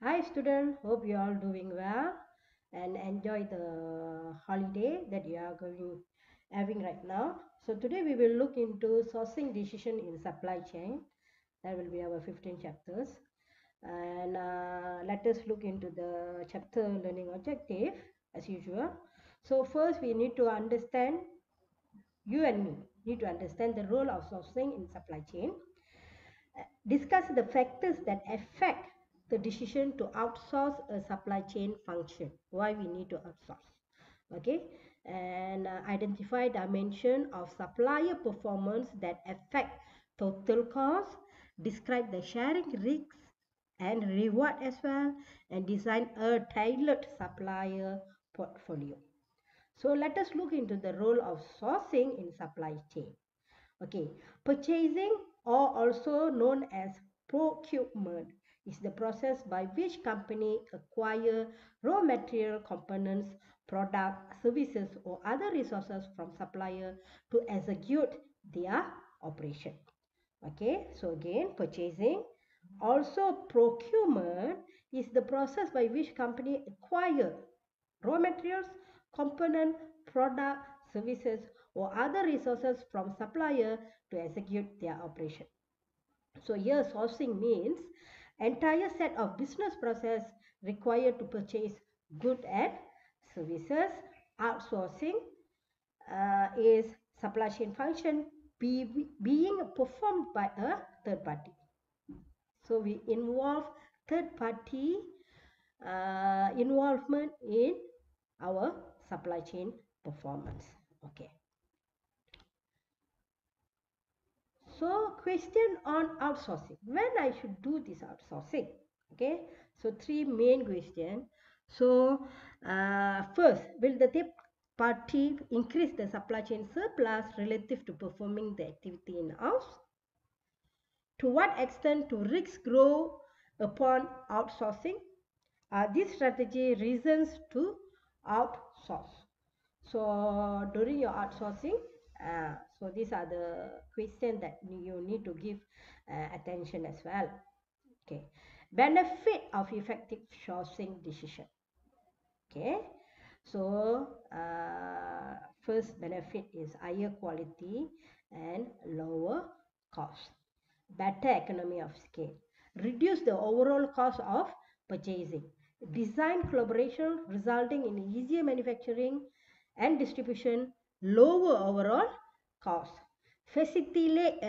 Hi student, hope you are all doing well and enjoy the holiday that you are having right now. So today we will look into sourcing decision in supply chain. That will be our 15 chapters. And let us look into the chapter learning objective as usual. So first we need to understand, you and me need to understand the role of sourcing in supply chain. Discuss the factors that affect the decision to outsource a supply chain function, why we need to outsource. Okay, and identify dimension of supplier performance that affect total cost, describe the sharing risks and reward as well, and design a tailored supplier portfolio. So let us look into the role of sourcing in supply chain. Okay, purchasing, or also known as procurement, is the process by which company acquire raw material components, product, services, or other resources from supplier to execute their operation. Okay, so again, purchasing. Also, procurement is the process by which company acquire raw materials, component, product, services, or other resources from supplier to execute their operation. So here sourcing means entire set of business process required to purchase good and services. Outsourcing is supply chain function being performed by a third party. So we involve third party involvement in our supply chain performance. Okay. So question on outsourcing. When I should do this outsourcing? Okay. So three main questions. So first, will the third party increase the supply chain surplus relative to performing the activity in house? To what extent do risks grow upon outsourcing? Are these strategy reasons to outsource? So during your outsourcing, so these are the questions that you need to give attention as well. Okay, benefit of effective sourcing decision. Okay, so first benefit is higher quality and lower cost, better economy of scale, reduce the overall cost of purchasing, design collaboration resulting in easier manufacturing and distribution, lower overall cost, facilitate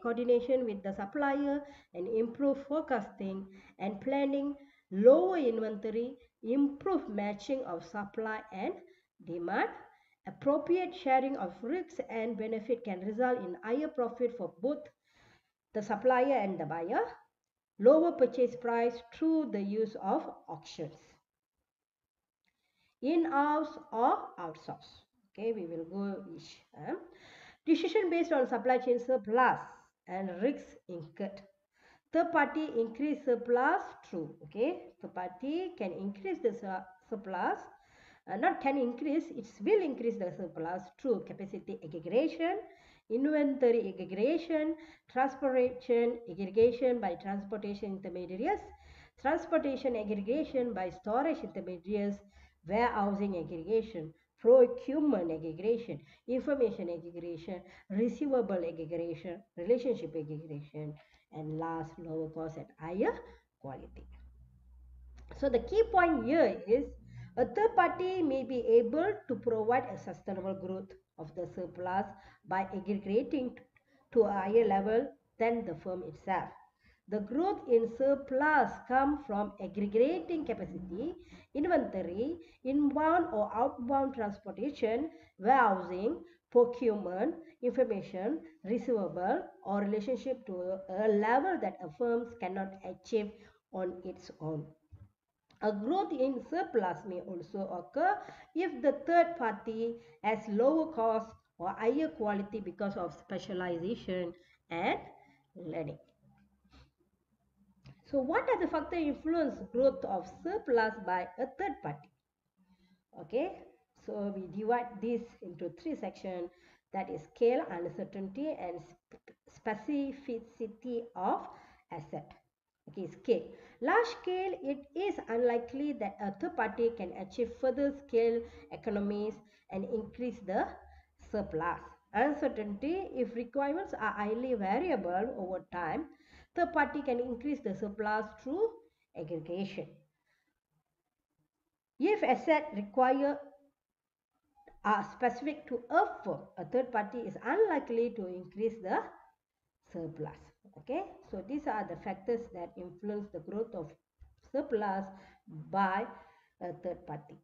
coordination with the supplier and improve forecasting and planning, lower inventory, improve matching of supply and demand. Appropriate sharing of risks and benefit can result in higher profit for both the supplier and the buyer. Lower purchase price through the use of auctions. In-house or outsource. Okay, we will go each. Decision based on supply chain surplus and risks incurred. Third party increase surplus through. Okay, third party can increase the surplus. Not can increase, it will increase the surplus through capacity aggregation, inventory aggregation, transportation aggregation by transportation intermediaries, transportation aggregation by storage intermediaries, warehousing aggregation, procurement aggregation, information aggregation, receivable aggregation, relationship aggregation, and last, lower cost and higher quality. So the key point here is a third party may be able to provide a sustainable growth of the surplus by aggregating to a higher level than the firm itself. The growth in surplus comes from aggregating capacity, inventory, inbound or outbound transportation, warehousing, procurement, information, receivable, or relationship to a level that a firm cannot achieve on its own. A growth in surplus may also occur if the third party has lower cost or higher quality because of specialization and learning. So what are the factors influence growth of surplus by a third party? Okay, so we divide this into three sections, that is scale, uncertainty, and specificity of asset. Okay, scale. Large scale, it is unlikely that a third party can achieve further scale economies and increase the surplus. Uncertainty, if requirements are highly variable over time, third party can increase the surplus through aggregation. If assets require are specific to a firm, a third party is unlikely to increase the surplus. Okay, so these are the factors that influence the growth of surplus by a third party.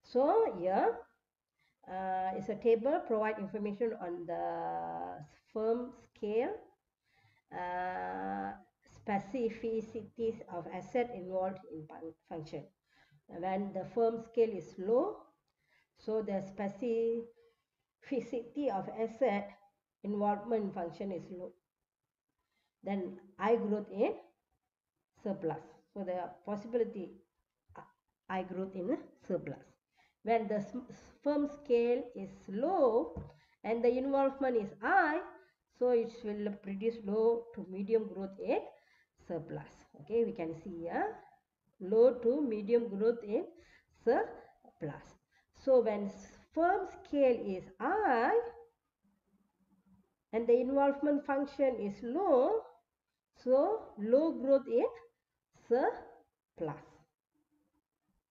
So here is a table provide information on the firm scale, uh, specificities of asset involved in function. When the firm scale is low, so the specificity of asset involvement function is low. Then high growth in surplus. So the possibility high growth in surplus. When the firm scale is low and the involvement is high, so it will produce low to medium growth in surplus. Okay, we can see here low to medium growth in surplus. So when firm scale is high and the involvement function is low, so low growth in surplus.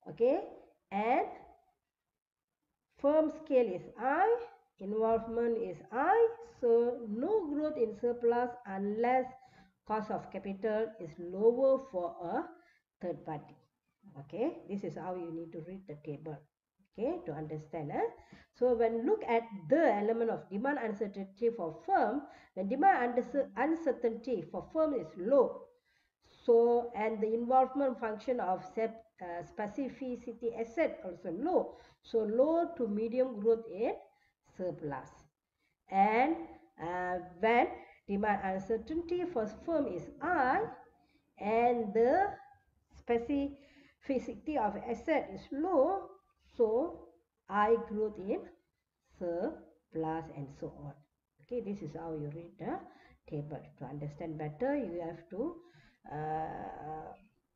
Okay, and firm scale is high, involvement is high, so no growth in surplus unless cost of capital is lower for a third party. Okay, this is how you need to read the table. Okay, to understand. So when look at the element of demand uncertainty for firm, when demand uncertainty for firm is low, so and the involvement function of specificity asset also low, so low to medium growth in surplus. And when demand uncertainty for firm is high and the specificity of asset is low, so high growth in surplus and so on. Okay, this is how you read the table. To understand better, you have to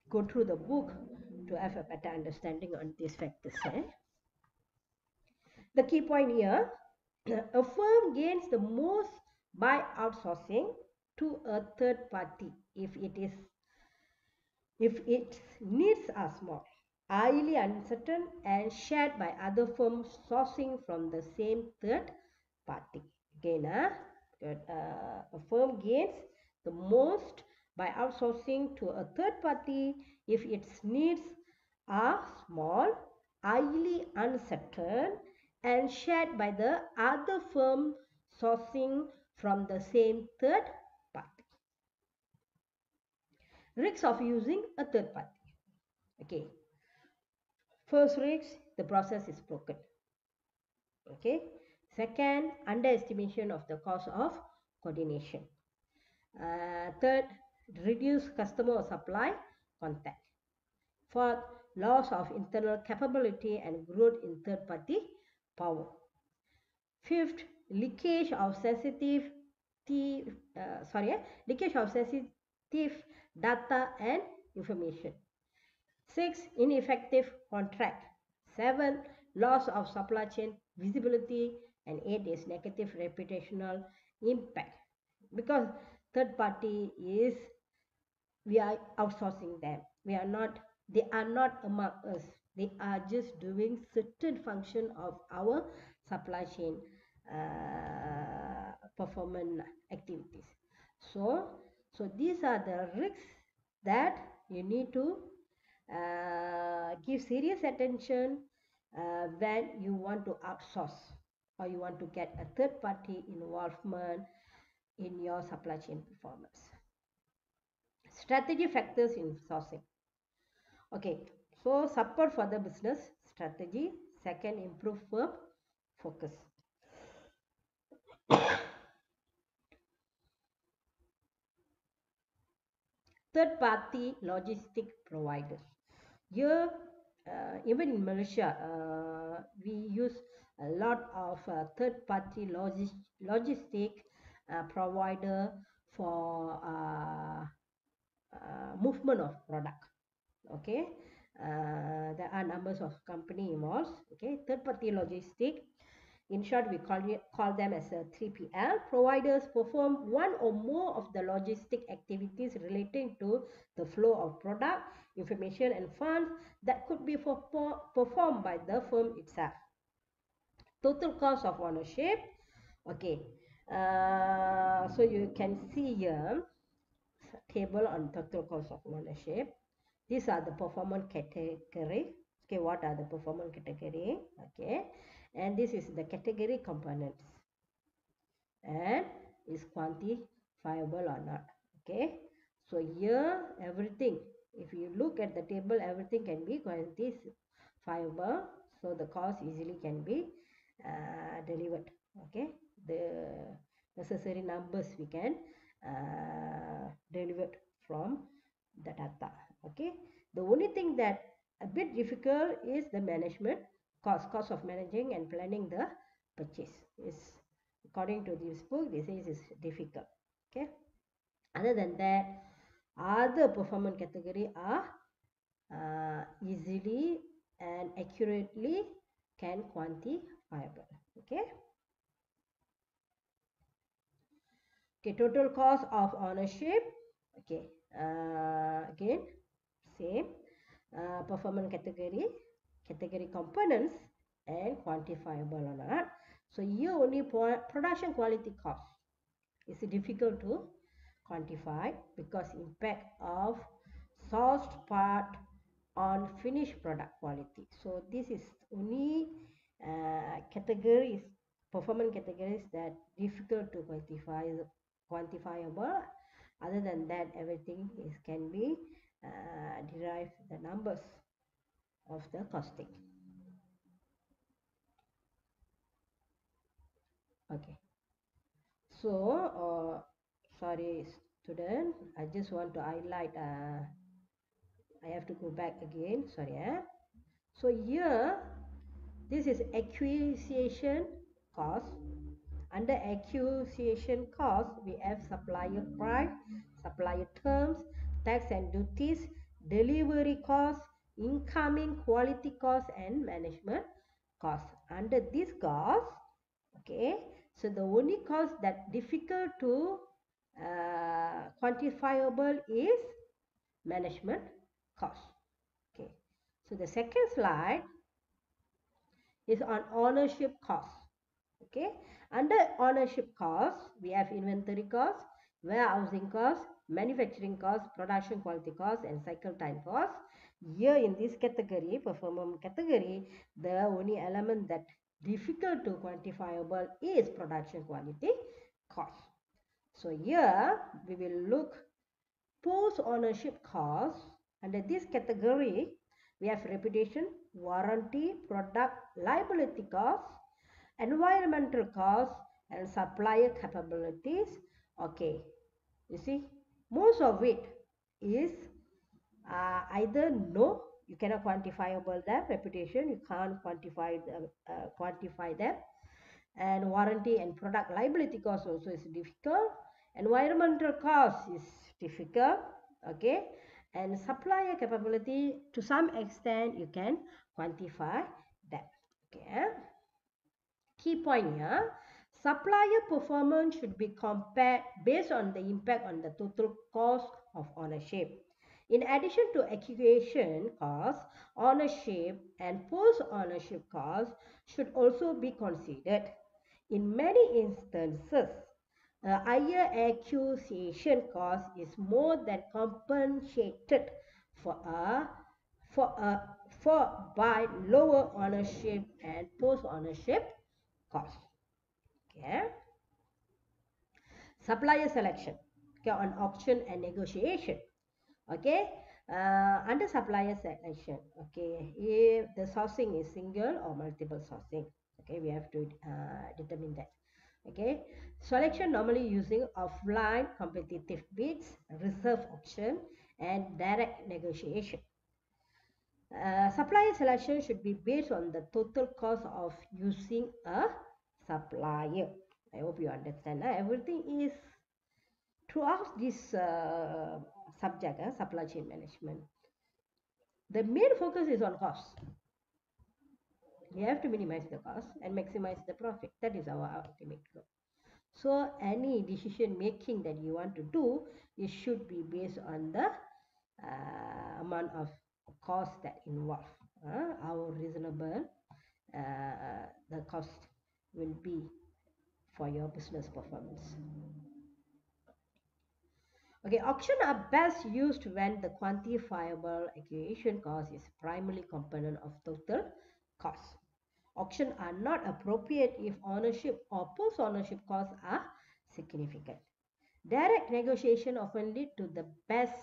go through the book to have a better understanding on these factors. The key point here, a firm gains the most by outsourcing to a third party if its needs are small, highly uncertain, and shared by other firms sourcing from the same third party. Again, a firm gains the most by outsourcing to a third party if its needs are small, highly uncertain, and shared by the other firm sourcing from the same third party. Risks of using a third party. Okay, first risk, the process is broken. Okay, second, underestimation of the cost of coordination. Third, reduce customer or supply contact. Fourth, loss of internal capability and growth in third party power. Fifth, leakage of sensitive data and information. 6. Ineffective contract. 7. Loss of supply chain visibility. And 8 is negative reputational impact. Because third party is, we are outsourcing them. They are not among us. They are just doing certain function of our supply chain performance activities. So these are the risks that you need to give serious attention when you want to outsource or you want to get a third party involvement in your supply chain performance. Strategy factors in sourcing. Okay, so support for the business strategy. Second, improve firm focus. Third party logistic providers. Here, even in Malaysia, we use a lot of third party logistic provider for movement of product. Okay, there are numbers of company involved. Okay, third party logistic, in short we call them as a 3PL. Providers perform one or more of the logistic activities relating to the flow of product, information and funds that could be performed by the firm itself. Total cost of ownership. Okay, so you can see here table on total cost of ownership. These are the performance category. Okay, what are the performance category? Okay, and this is the category components, and is quantifiable or not. Okay, so here everything, if you look at the table, everything can be quantifiable, so the cost easily can be delivered. Okay, the necessary numbers we can deliver from the data. Okay, the only thing that a bit difficult is the management cost of managing and planning the purchase is, according to this book, this is difficult. Okay, other than that, other performance category are easily and accurately can quantifiable. Okay. Okay, total cost of ownership. Okay, again same, performance category components, and quantifiable or not. So here only production quality cost is difficult to quantify because impact of sourced part on finished product quality. So this is only categories, performance categories that difficult to quantifiable. Other than that, everything is can be derived the numbers of the costing. Okay, so sorry student, I just want to highlight, I have to go back again, sorry. So here this is acquisition cost. Under acquisition cost, we have supplier price, supplier terms, tax and duties, delivery cost, incoming quality cost, and management cost. Under this cost, okay, so the only cost that difficult to quantifiable is management cost. Okay, so the second slide is on ownership cost. Okay, under ownership cost, we have inventory cost, warehousing cost, manufacturing cost, production quality cost, and cycle time cost. Here in this category, performance category, the only element that difficult to quantifiable is production quality cost. So here we will look post ownership cost. Under this category, we have reputation, warranty, product liability cost, environmental costs, and supplier capabilities. Okay, you see, most of it is either no, you cannot quantifiable that reputation, you can't quantify that, and warranty and product liability cost also is difficult. Environmental cost is difficult. Okay, and supplier capability to some extent you can quantify that. Okay. Key point here, supplier performance should be compared based on the impact on the total cost of ownership. In addition to acquisition costs, ownership and post-ownership costs should also be considered. In many instances, a higher acquisition cost is more than compensated for by lower ownership and post-ownership cost. Okay, supplier selection, okay, on auction and negotiation. Okay, under supplier selection, okay, if the sourcing is single or multiple sourcing, okay, we have to determine that. Okay, selection normally using offline competitive bids, reserve auction, and direct negotiation. Supplier selection should be based on the total cost of using a supplier. I hope you understand. Everything is Throughout this subject, supply chain management, the main focus is on cost. You have to minimize the cost and maximize the profit. That is our ultimate goal. So any decision making that you want to do, it should be based on the amount of cost that involve. How reasonable the cost will be for your business performance. Okay, auction are best used when the quantifiable acquisition cost is primary component of total cost. Auction are not appropriate if ownership or post-ownership costs are significant. Direct negotiation often lead to the best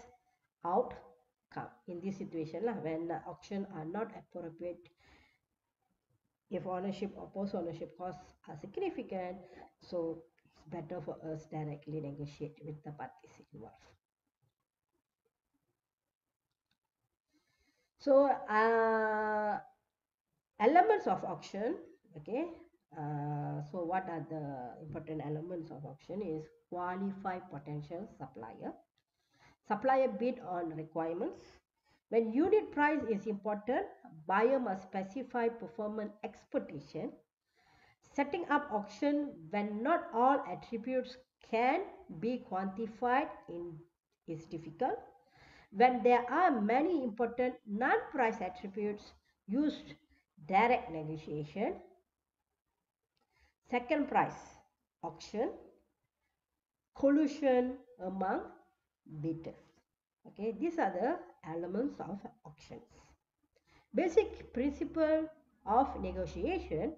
outcome in this situation when the auction are not appropriate if ownership or post-ownership costs are significant. So it's better for us directly negotiate with the parties involved. So elements of auction, okay. So what are the important elements of auction is qualify potential supplier. Supplier bid on requirements. When unit price is important, buyer must specify performance expectation. Setting up auction when not all attributes can be quantified is difficult. When there are many important non-price attributes, used direct negotiation. Second price auction, collusion among bidders. Okay, these are the elements of auctions. Basic principle of negotiation.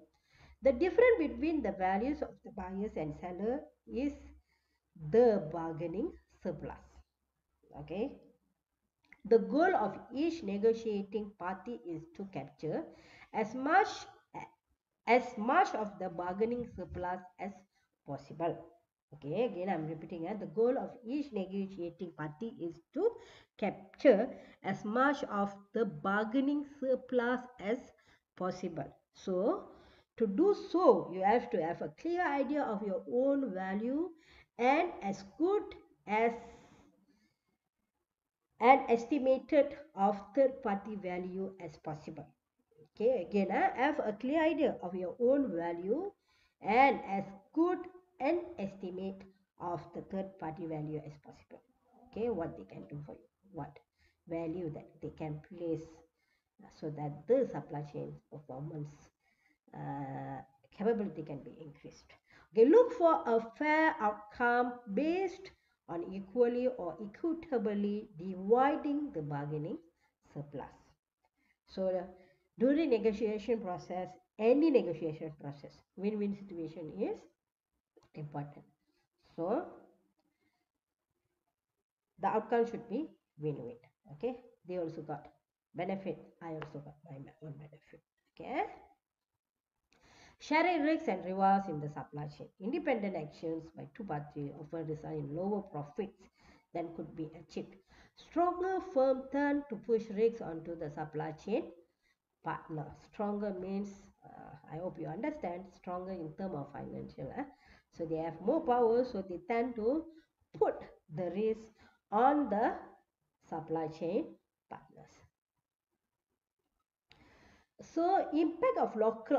The difference between the values of the buyers and seller is the bargaining surplus. Okay. The goal of each negotiating party is to capture as much of the bargaining surplus as possible. Okay, again I'm repeating, the goal of each negotiating party is to capture as much of the bargaining surplus as possible. So to do so, you have to have a clear idea of your own value and as good as an estimated of third party value as possible. Okay, again, have a clear idea of your own value and as good an estimate of the third party value as possible. Okay, what they can do for you, what value that they can place so that the supply chain performance uh, capability can be increased. Okay, look for a fair outcome based on equally or equitably dividing the bargaining surplus. So during negotiation process, any negotiation process, win-win situation is important. So the outcome should be win-win. Okay, they also got benefit. I also got my own benefit. Okay. Sharing risks and rewards in the supply chain. Independent actions by two parties often result in lower profits than could be achieved. Stronger firm tend to push risks onto the supply chain partner. Stronger means, I hope you understand, stronger in terms of financial. So they have more power, so they tend to put the risk on the supply chain partners. So impact of local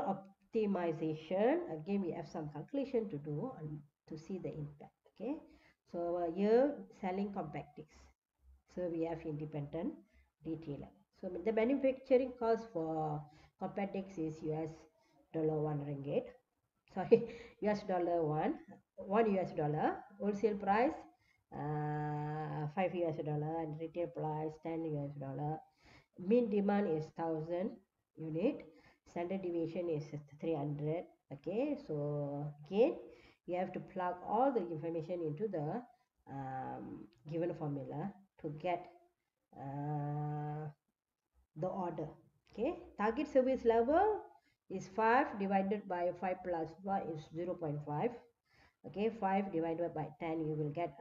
optimization, again we have some calculation to do to see the impact. Okay, so here selling compactics, so we have independent retailer. So the manufacturing cost for compactics is $1 ringgit, sorry, $1 US, wholesale price $5 and retail price $10. Mean demand is 1000 unit, standard deviation is 300. Okay, so again you have to plug all the information into the given formula to get the order. Okay, target service level is 5 divided by 5 plus 1 is 0.5. Okay, 5 divided by 10 you will get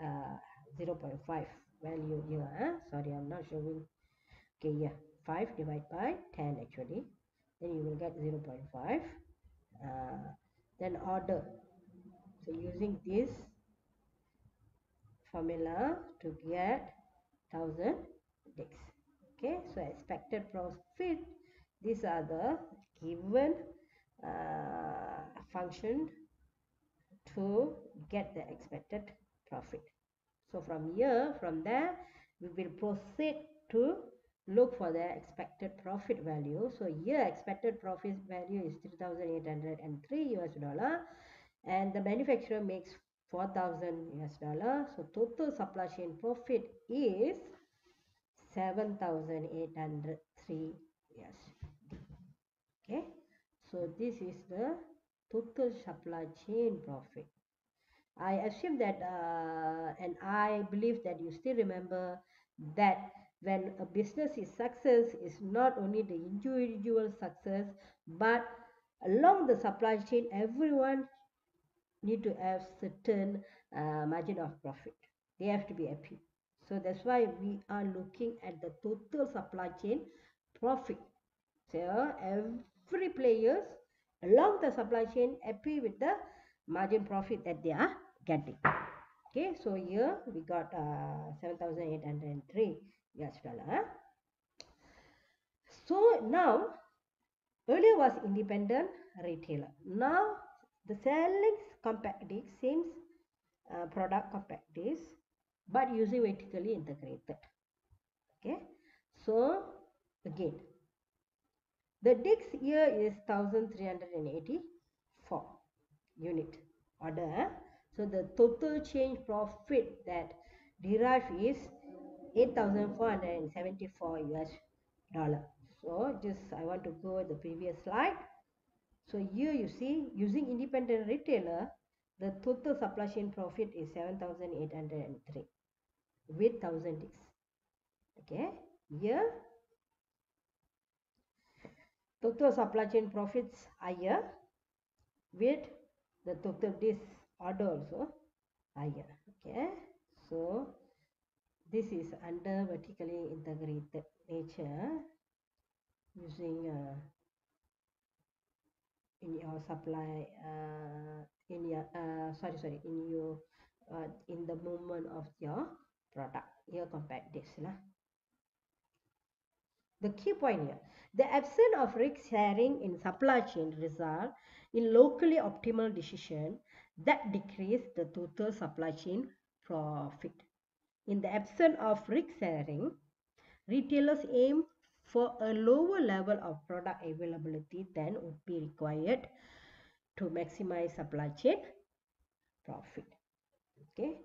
0.5 value here. Sorry, I'm not showing. Okay, yeah, 5 divided by 10 actually, then you will get 0.5. Then order, so using this formula to get 1000 dicks. Okay, so expected profit, these are the given function to get the expected profit. So from here, from there, we will proceed to look for the expected profit value. So here expected profit value is 3,803 US dollar, and the manufacturer makes 4,000 US dollar. So total supply chain profit is 7,803 US. Okay, so this is the total supply chain profit. I assume that, and I believe that you still remember that when a business is success, is not only the individual success, but along the supply chain, everyone need to have certain margin of profit. They have to be happy. So that's why we are looking at the total supply chain profit. So every players along the supply chain happy with the margin profit that they are getting. Okay, so here we got 7,803 US dollar. So now earlier was independent retailer. Now the selling compact disc, same product compact disc, but using vertically integrated. Okay, so again the disc here is 1384 unit order. So the total change profit that derived is 8,474 US dollar. So just I want to go the previous slide. So here you see using independent retailer, the total supply chain profit is 7,803 with 1000 discs. Okay, here total supply chain profits higher with the total disc order also higher. Okay, so this is under vertically integrated nature using in your supply in your in the movement of your product, your compact disc lah. The key point here, the absence of risk sharing in supply chain result in locally optimal decision that decrease the total supply chain profit. In the absence of risk sharing, retailers aim for a lower level of product availability than would be required to maximize supply chain profit. Okay,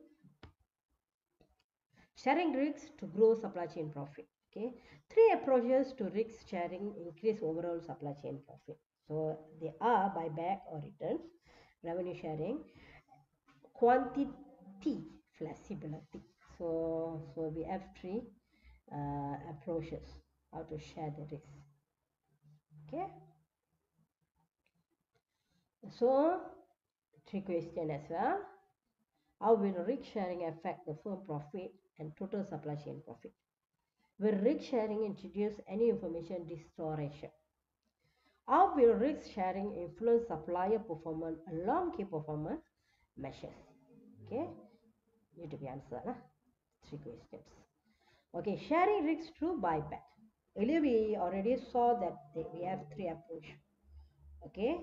sharing risks to grow supply chain profit. Okay, three approaches to risk sharing increase overall supply chain profit. So they are buyback or returns, revenue sharing, quantity flexibility. So we have three approaches how to share the risk. Okay, so three questions as well. How will risk sharing affect the firm profit and total supply chain profit? Will risk sharing introduce any information distortion? How will risk sharing influence supplier performance along key performance measures? Okay, need to be answered. Three questions. Okay, sharing risks through buyback. Earlier we already saw that we have three approaches. Okay,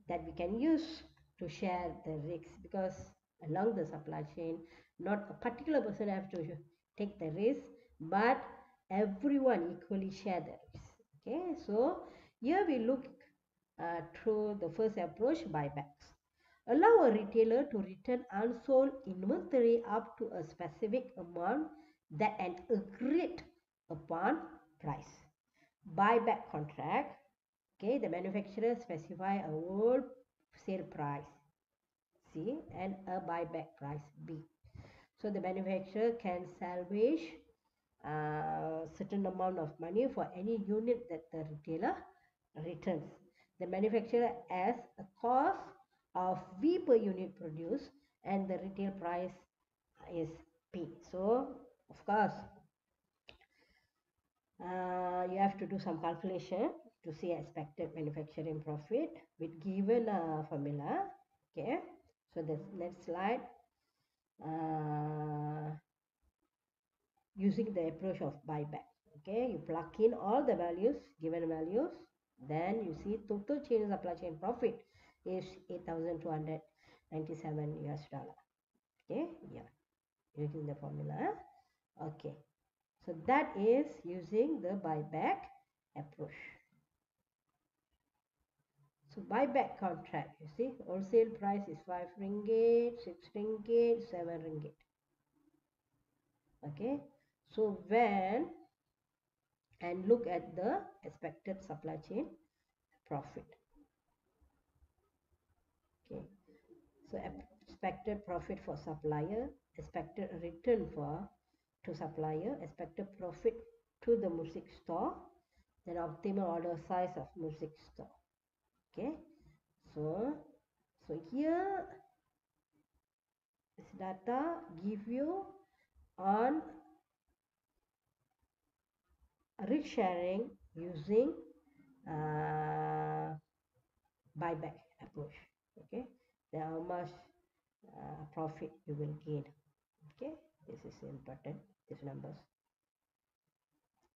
that we can use to share the risks, because along the supply chain, not a particular person have to take the risk, but everyone equally share the risk. Okay, so here we look through the first approach, buybacks. Allow a retailer to return unsold inventory up to a specific amount that an agreed upon price. Buyback contract. Okay, the manufacturer specify a wholesale price C and a buyback price B. So the manufacturer can salvage certain amount of money for any unit that the retailer returns. The manufacturer has a cost of V per unit produced and the retail price is P. So of course you have to do some calculation to see expected manufacturing profit with given formula. Okay, so the next slide, using the approach of buyback. Okay, you plug in all the values, given values, then you see total chain supply chain profit is 8,297 US dollar. Okay, yeah, using the formula. Okay, so that is using the buyback approach. So buyback contract, you see, wholesale price is 5 ringgit, 6 ringgit, 7 ringgit. Okay, so when and look at the expected supply chain profit. Okay, so expected profit for supplier, expected return for to supplier, expected profit to the music store, then optimal order size of music store. Okay, so here this data give you on risk sharing using buyback approach. Okay, then how much profit you will gain. Okay, this is important, these numbers.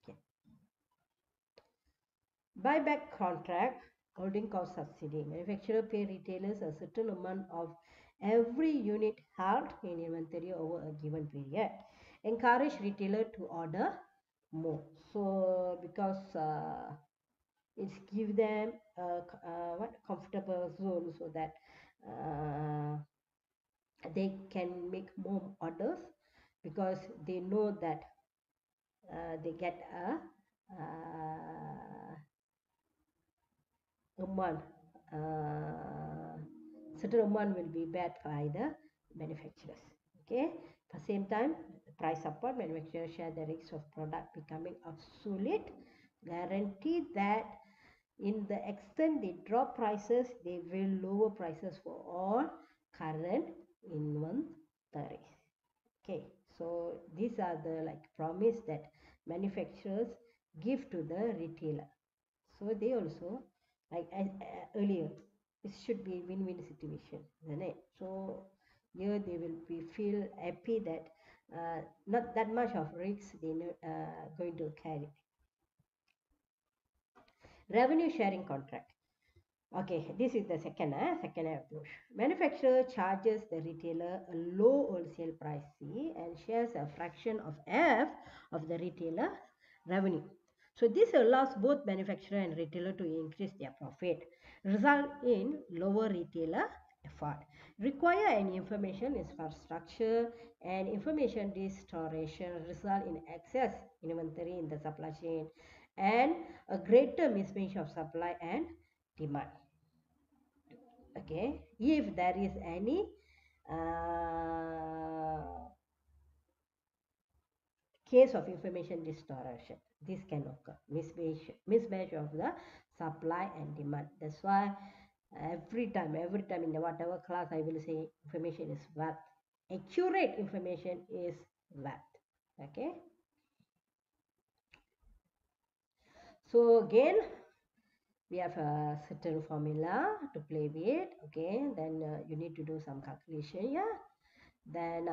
Okay, buyback contract, holding cost subsidy. Manufacturer pay retailers a certain amount of every unit held in inventory over a given period. Encourage retailer to order more. So because it's give them what comfortable zone so that uh, they can make more orders because they know that they get a month, certain amount will be back by the manufacturers. Okay, at the same time, price support, manufacturers share the risk of product becoming obsolete, guarantee that in the extent they drop prices, they will lower prices for all current inventories. Okay, so these are the like promise that manufacturers give to the retailer. So they also like earlier, it should be win-win situation, isn't it? So here they will be feel happy that not that much of risks they going to carry. Revenue sharing contract. Okay, this is the second approach. Manufacturer charges the retailer a low wholesale price C and shares a fraction of F of the retailer revenue. So this allows both manufacturer and retailer to increase their profit, result in lower retailer effort. Require an information infrastructure and information distortion result in excess inventory in the supply chain and a greater mismatch of supply and demand. Okay, if there is any uh, case of information distortion, this can occur, mismatch of the supply and demand. That's why every time in the whatever class I will say information is worth, accurate information is worth. Okay, so again we have a certain formula to play with. Okay, then you need to do some calculation. Yeah, then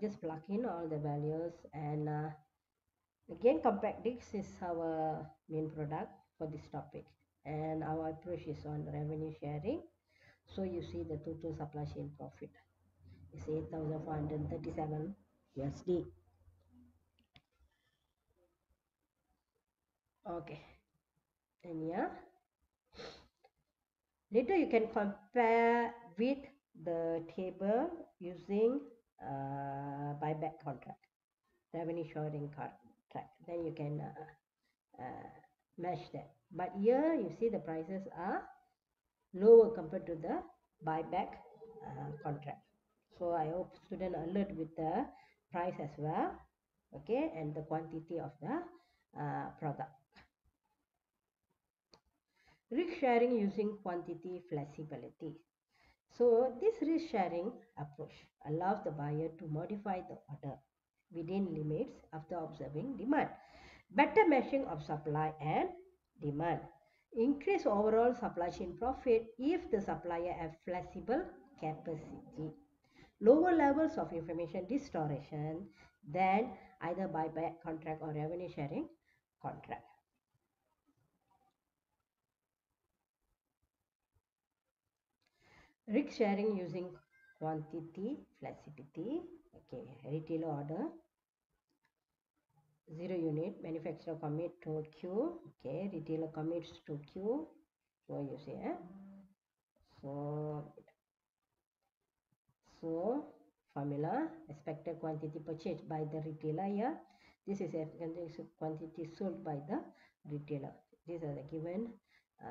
just plug in all the values and again compact disc is our main product for this topic, and our approach is on revenue sharing. So you see the total supply chain profit is 8,437 USD. Okay, and yeah, later you can compare with the table using buyback contract, revenue sharing contract. Then you can match that. But here you see the prices are lower compared to the buyback contract. So I hope student alert with the price as well, okay, and the quantity of the product. Risk sharing using quantity flexibility. So this risk sharing approach allows the buyer to modify the order within limits after observing demand. Better matching of supply and demand. Increase overall supply chain profit if the supplier have flexible capacity. Lower levels of information distortion than either buyback contract or revenue sharing contract. Risk sharing using quantity flexibility. Okay, retailer order 0 unit, manufacturer commit to Q. Okay, retailer commits to Q. So you see, so formula expected quantity purchased by the retailer here. This is expected quantity sold by the retailer. These are the given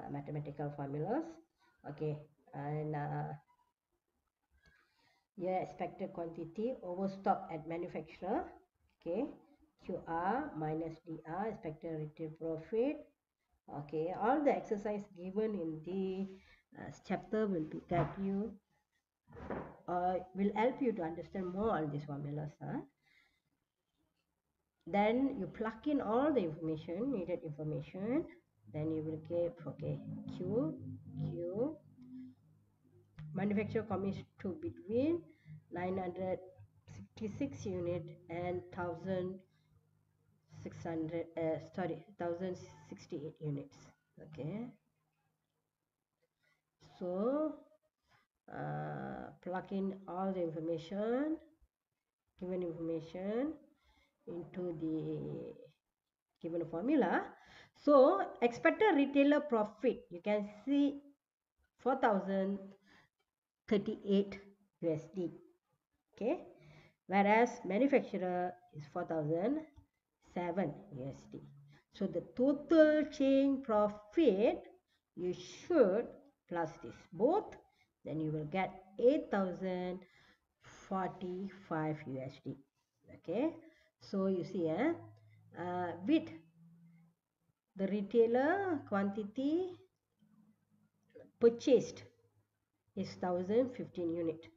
mathematical formulas. Okay, and here expected quantity overstock at manufacturer. Okay, QR minus DR expected retail profit. Okay, all the exercise given in the chapter will be that you will help you to understand more on these formulas. Then you plug in all the information, needed information. Then you will get, okay, Q manufacturer commits to between 966 unit and 1068 units. Okay, so plug in all the information, given information into the given formula. So expected retailer profit, you can see 4038 USD. Okay, whereas manufacturer is 4007 USD. So the total chain profit, you should plus this both, then you will get 8045 USD. Okay, so you see with the retailer quantity purchased is 1015 unit,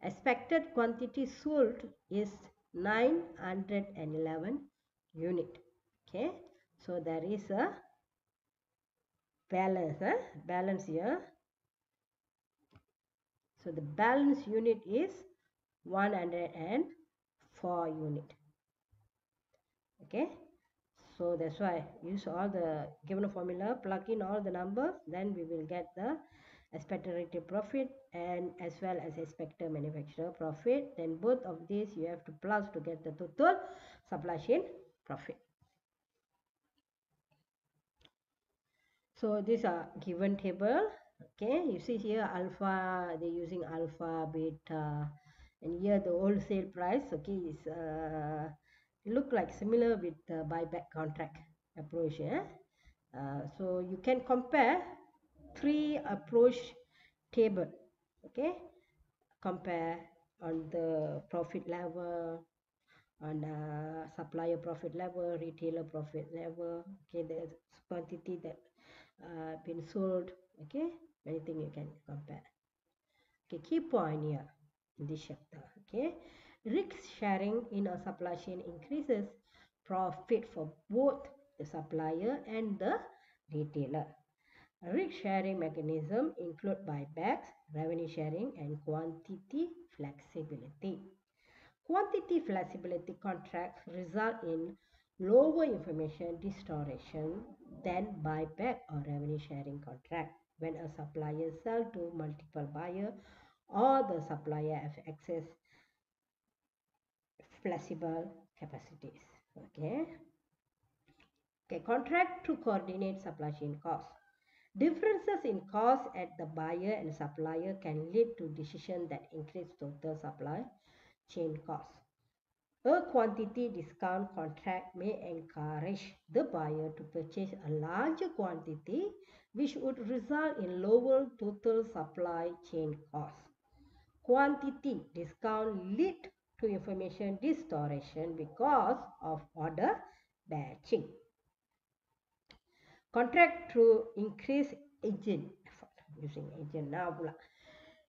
expected quantity sold is 911 unit. Okay, so there is a balance here. So the balance unit is 104 unit. Okay, so that's why use all the given formula, plug in all the numbers, then we will get the expected retail profit and as well as expected manufacturer profit. Then both of these you have to plus to get the total supply chain profit. So these are given table. Okay, you see here alpha, they're using alpha, beta, and here the wholesale price. Okay, is look like similar with the buyback contract approach. So you can compare three approach table. Okay, compare on the profit level, on supplier profit level, retailer profit level. Okay, the quantity that been sold. Okay, many things you can compare. Okay, key point here in this chapter. Okay, risk sharing in a supply chain increases profit for both the supplier and the retailer. Risk sharing mechanism include buybacks, revenue sharing, and quantity flexibility. Quantity flexibility contracts result in lower information distortion than buyback or revenue sharing contract when a supplier sells to multiple buyers or the supplier has access flexible capacities. Okay. Okay, contract to coordinate supply chain costs. Differences in cost at the buyer and supplier can lead to decisions that increase total supply chain costs. A quantity discount contract may encourage the buyer to purchase a larger quantity, which would result in lower total supply chain costs. Quantity discount lead to information distortion because of order batching. Contract to increase agent effort, using agent now.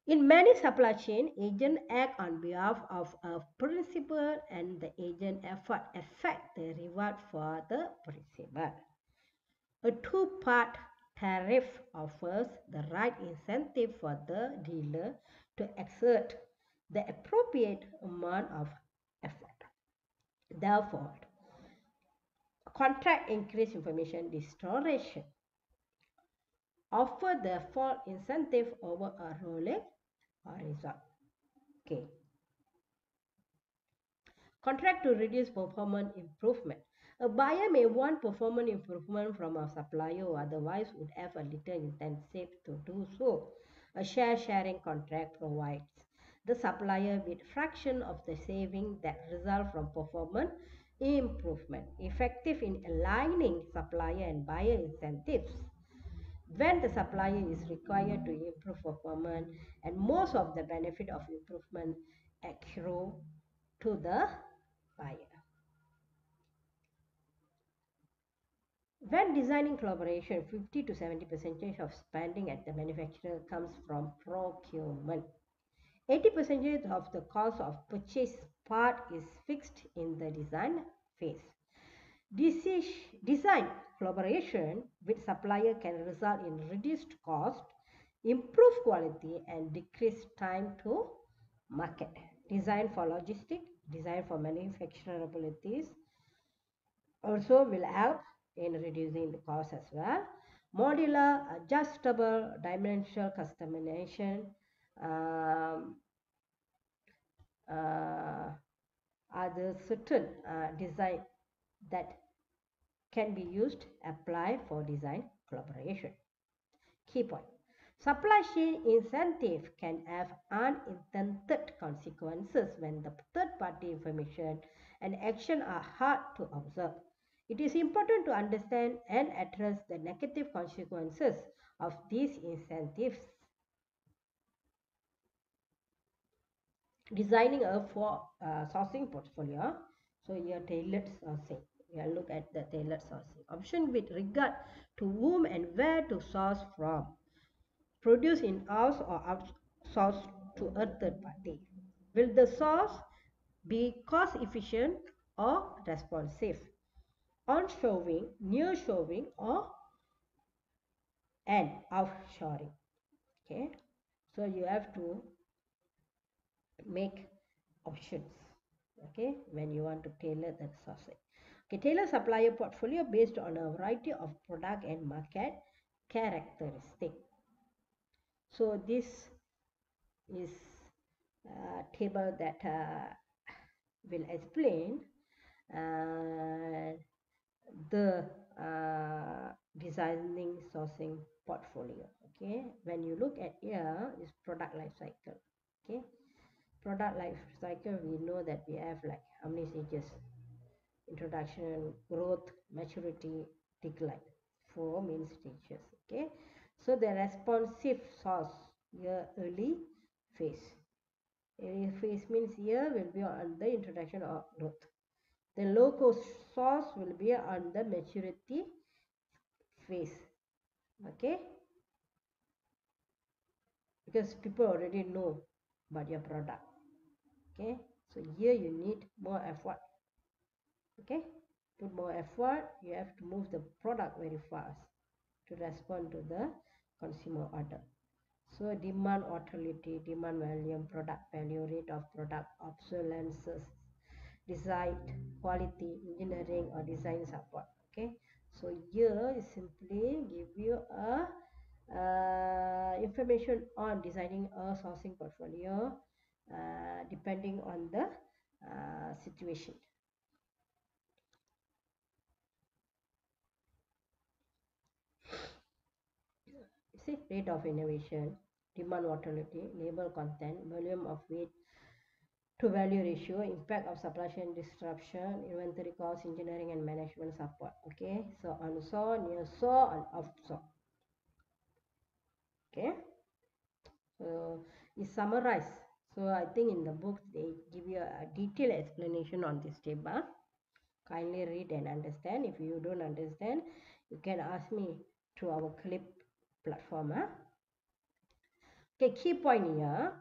In many supply chain, agent act on behalf of a principal and the agent effort affect the reward for the principal. A two-part tariff offers the right incentive for the dealer to exert the appropriate amount of effort. Therefore, contract increase information distortion offer the fall incentive over a rolling horizon. Okay. Contract to reduce performance improvement. A buyer may want performance improvement from a supplier who otherwise would have a little incentive to do so. A share sharing contract provides the supplier with fraction of the saving that result from performance improvement, effective in aligning supplier and buyer incentives. When the supplier is required to improve performance and most of the benefit of improvement accrue to the buyer. When designing collaboration, 50 to 70% of spending at the manufacturer comes from procurement. 80% of the cost of purchase part is fixed in the design phase. Design collaboration with supplier can result in reduced cost, improved quality, and decreased time to market. Design for logistics, design for manufacturabilities also will help in reducing the cost as well. Modular, adjustable, dimensional customization are the certain design that can be used apply for design collaboration. Key point. Supply chain incentive can have unintended consequences when the third-party information and action are hard to observe. It is important to understand and address the negative consequences of these incentives. Designing a sourcing portfolio. So here tailored sourcing. We will look at the tailored sourcing. Option with regard to whom and where to source from. Produce in-house or outsourced to a third party. Will the source be cost efficient or responsive? Onshoring, nearshoring, or and offshoring. Okay, so you have to make options. Okay, when you want to tailor the sourcing. Okay, tailor supplier portfolio based on a variety of product and market characteristic. So this is a table that will explain the designing sourcing portfolio. Okay, when you look at here is product life cycle. Okay, product life cycle, we know that we have like how many stages: introduction, growth, maturity, decline. 4 main stages. Okay, so the responsive source here early phase. Early phase means here will be on the introduction of growth. The low cost source will be on the maturity phase. Okay, because people already know about your product. Okay, so here you need more effort. Okay, put more effort. You have to move the product very fast to respond to the consumer order. So demand authority, demand volume, product value, rate of product obsolescence, design quality, engineering or design support. Okay, so here is simply give you a information on designing a sourcing portfolio depending on the situation. See, rate of innovation, demand volatility, label content, volume of weight to value ratio, impact of supply chain disruption, inventory cost, engineering and management support. Okay, so onshore, nearshore, and offshore. Okay, so it's summarized. So I think in the book they give you a detailed explanation on this table. Kindly read and understand. If you don't understand, you can ask me through our clip platform. Okay, key point here.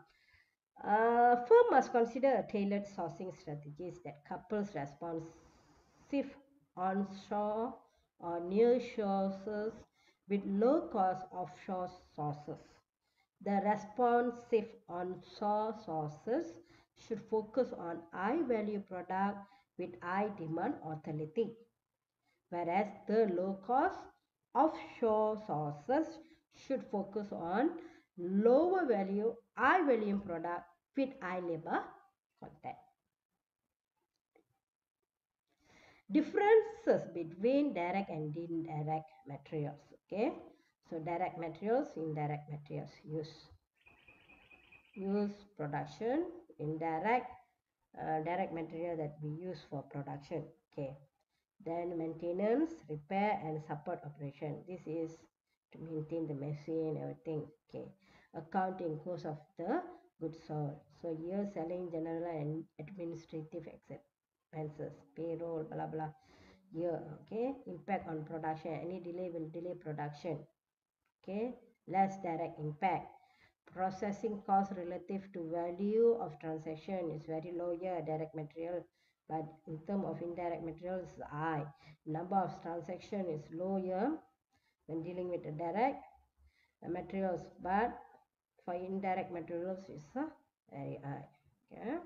Firm must consider tailored sourcing strategies that couples responsive onshore or near sources with low-cost offshore sources. The responsive onshore sources should focus on high-value product with high demand authority, whereas the low cost offshore sources should focus on lower value, high volume product with high labor content. Differences between direct and indirect materials. Okay, so direct materials, indirect materials, use production, indirect direct material that we use for production. Okay, then maintenance, repair and support operation. This is to maintain the machine, everything. Okay, accounting cost of the goods sold. So here selling, general and administrative expenses, payroll, blah blah. Here, okay, impact on production. Any delay will delay production. Okay, less direct impact. Processing cost relative to value of transaction is very low here, direct material, but in terms of indirect materials is high. Number of transaction is low here when dealing with the direct materials, but for indirect materials is very high. Okay,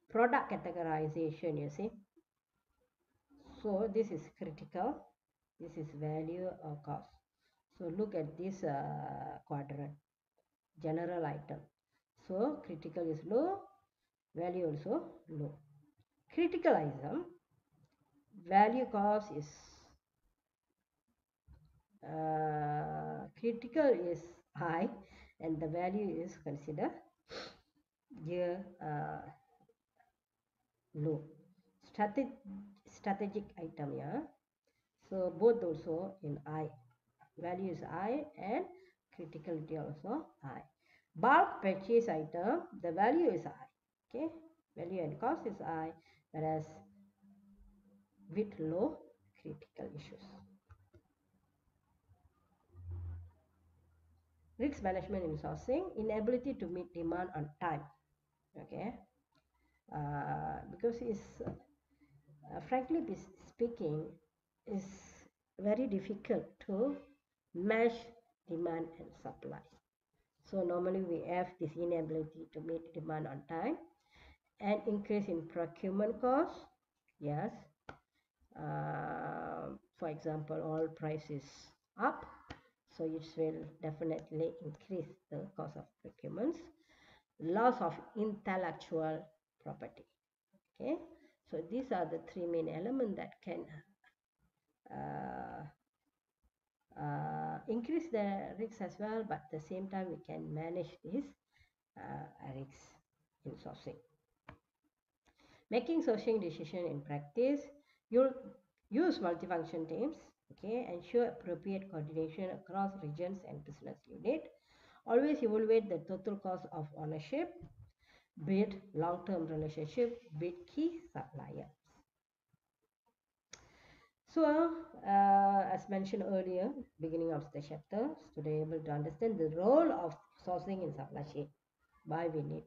product categorization, you see. So this is critical, this is value or cost. So look at this quadrant, general item. So critical is low, value also low. Critical item, value cost is critical is high and the value is considered here low. Strategic item, yeah. So both also in high, value is high and criticality also high. Bulk purchase item, the value is high. Okay, value and cost is high, whereas with low critical issues. Risk management in sourcing, inability to meet demand on time. Okay, because it's frankly speaking, is very difficult to match demand and supply. So normally we have this inability to meet demand on time, and increase in procurement costs. Yes, for example, all prices up, so it will definitely increase the cost of procurements. Loss of intellectual property. Okay, so these are the three main elements that can uh, increase the risks as well, but at the same time we can manage these risks in sourcing. Making sourcing decision in practice, you'll use multifunction teams. Okay, ensure appropriate coordination across regions and business unit. Always evaluate the total cost of ownership, build long-term relationship with key suppliers. So, as mentioned earlier, beginning of the chapter, to be able to understand the role of sourcing in supply chain, why we need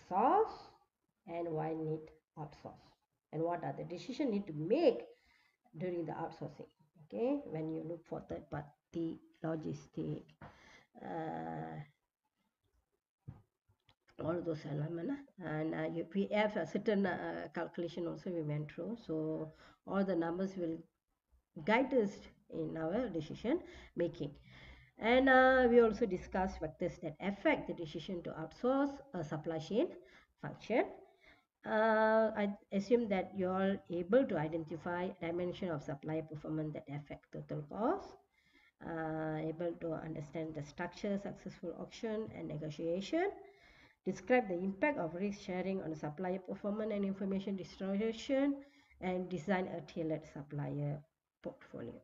source and why need outsource, and what are the decisions need to make during the outsourcing. Okay, when you look for third party logistic, all those elements, and we have a certain calculation also we went through. So all the numbers will guide us in our decision making. And we also discussed factors that affect the decision to outsource a supply chain function. I assume that you are able to identify dimension of supplier performance that affect total cost, able to understand the structure, successful auction and negotiation, describe the impact of risk sharing on supplier performance and information distribution, and design a tailored supplier portfolio.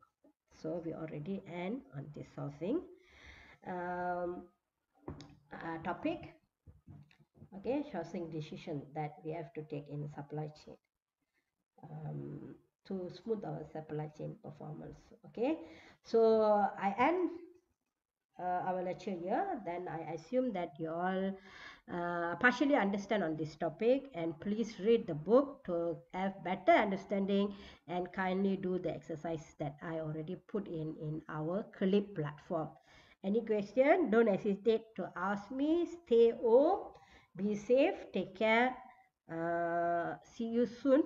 So we already end on this sourcing topic. Okay, sourcing decision that we have to take in supply chain to smooth our supply chain performance. Okay, so I end our lecture here. Then I assume that you all partially understand on this topic, and please read the book to have better understanding, and kindly do the exercise that I already put in our clip platform. Any question, don't hesitate to ask me. Stay home, be safe, take care. see you soon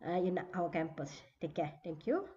in our campus. Take care. Thank you.